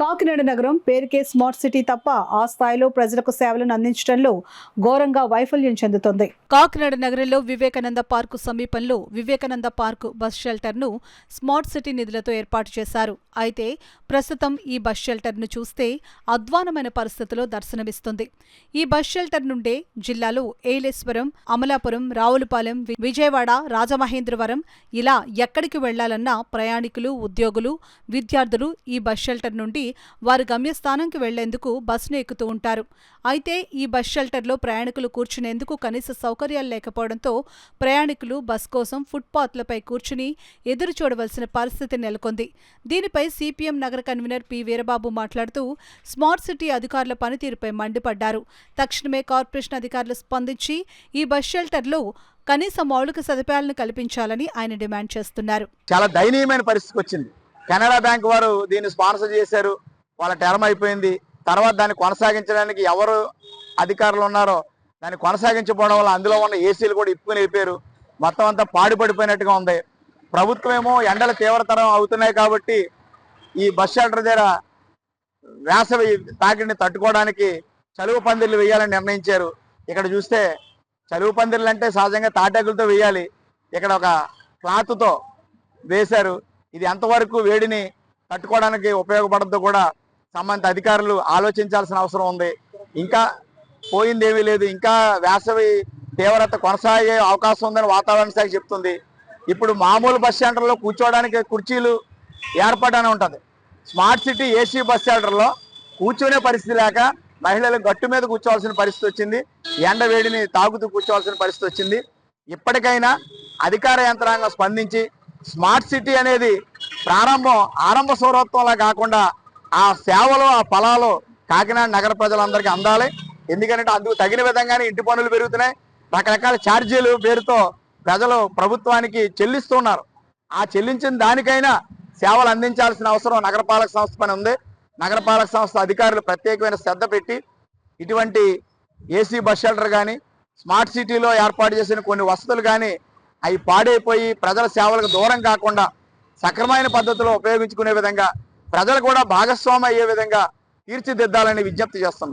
కాకినాడ నగరం పేరుకే smart city తప్ప ఆ స్థాయిలో ప్రజలకు సేవలను అందించడంలో ఘోరంగా వైఫల్యం చెందుతోంది. కాకినాడ నగరంలో వివేకానంద పార్కు సమీపంలో వివేకానంద పార్కు బస్ షెల్టర్ను స్మార్ట్ సిటీ నిధులతో ఏర్పాటు చేశారు. అయితే ప్రస్తుతం ఈ బస్ షెల్టర్ను చూస్తే అధ్వానమైన పరిస్థితిలో దర్శనమిస్తుంది. ఈ బస్ షెల్టర్ నుండే జిల్లాలో ఏలేశ్వరం, అమలాపురం, రావులపాలెం, విజయవాడ, రాజమహేంద్రవరం ఇలా ఎక్కడికి వెళ్లాలన్నా ప్రయాణికులు, ఉద్యోగులు, విద్యార్థులు ఈ బస్ షెల్టర్ నుండి వారి గమ్యస్థానంకి వెళ్లేందుకు బస్సును ఎక్కుతూ ఉంటారు. అయితే ఈ బస్ షెల్టర్లో ప్రయాణికులు కూర్చునేందుకు కనీస సౌకర్యాలు లేకపోవడంతో ప్రయాణికులు బస్ కోసం ఫుట్పాత్లపై కూర్చుని ఎదురు చూడవలసిన పరిస్థితి నెలకొంది. దీనిపై సిపిఎం నగర కన్వీనర్ పి వీరబాబు మాట్లాడుతూ స్మార్ట్ సిటీ అధికారుల పనితీరుపై మండిపడ్డారు. తక్షణమే కార్పొరేషన్ అధికారులు స్పందించి ఈ బస్ షెల్టర్లో కనీస మౌలిక సదుపాయాలను కల్పించాలని ఆయన డిమాండ్ చేస్తున్నారు. చాలా దయనీయమైన పరిస్థితి వచ్చింది. కెనరా బ్యాంక్ వారు దీన్ని స్పాన్సర్ చేశారు, వాళ్ళ టర్మ్ అయిపోయింది. తర్వాత దాన్ని కొనసాగించడానికి ఎవరు అధికారులు ఉన్నారో దాన్ని కొనసాగించకపోవడం వల్ల అందులో ఉన్న ఏసీలు కూడా ఇప్పుకుని వెళ్ళిపోయారు. మొత్తం అంతా పాడుపడిపోయినట్టుగా ఉంది. ప్రభుత్వం ఏమో ఎండల తీవ్రతరం అవుతున్నాయి కాబట్టి ఈ బస్ షెల్టర్ దగ్గర వేసవి తాకిడిని తట్టుకోవడానికి చలువ పందిర్లు వేయాలని నిర్ణయించారు. ఇక్కడ చూస్తే చలువ పందిర్లు అంటే సహజంగా తాటాకులతో వేయాలి, ఇక్కడ ఒక క్లాత్తో వేశారు. ఇది ఎంతవరకు వేడిని తట్టుకోవడానికి ఉపయోగపడద్దో కూడా సంబంధిత అధికారులు ఆలోచించాల్సిన అవసరం ఉంది. ఇంకా పోయిందేమీ లేదు, ఇంకా వేసవి తీవ్రత కొనసాగే అవకాశం ఉందని వాతావరణ శాఖ చెప్తుంది. ఇప్పుడు మామూలు బస్ సెంటర్లో కూర్చోవడానికి కుర్చీలు ఏర్పడనే ఉంటుంది. స్మార్ట్ సిటీ ఏసీ బస్ సెంటర్లో కూర్చునే పరిస్థితి లేక మహిళలు గట్టు మీద కూర్చోవాల్సిన పరిస్థితి వచ్చింది. ఎండ వేడిని తాగుతూ కూర్చోవాల్సిన పరిస్థితి వచ్చింది. ఇప్పటికైనా అధికార యంత్రాంగం స్పందించి స్మార్ట్ సిటీ అనేది ఆరంభ సౌరత్వంలా కాకుండా ఆ సేవలు, ఆ ఫలాలు కాకినాడ నగర ప్రజలందరికీ అందాలి. ఎందుకంటే అందుకు తగిన విధంగానే ఇంటి పనులు పెరుగుతున్నాయి, రకరకాల ఛార్జీలు పేరుతో ప్రజలు ప్రభుత్వానికి చెల్లిస్తున్నారు. ఆ చెల్లించిన దానికైనా సేవలు అందించాల్సిన అవసరం నగరపాలక సంస్థ పని ఉంది. నగరపాలక సంస్థ అధికారులు ప్రత్యేకమైన శ్రద్ధ పెట్టి ఇటువంటి ఏసీ బస్ షెల్టర్ కానీ స్మార్ట్ సిటీలో ఏర్పాటు చేసిన కొన్ని వసతులు కానీ అవి పాడైపోయి ప్రజల సేవలకు దూరం కాకుండా సక్రమైన పద్ధతిలో ఉపయోగించుకునే విధంగా ప్రజలు కూడా భాగస్వామి అయ్యే విధంగా తీర్చిదిద్దాలని విజ్ఞప్తి చేస్తున్నాం.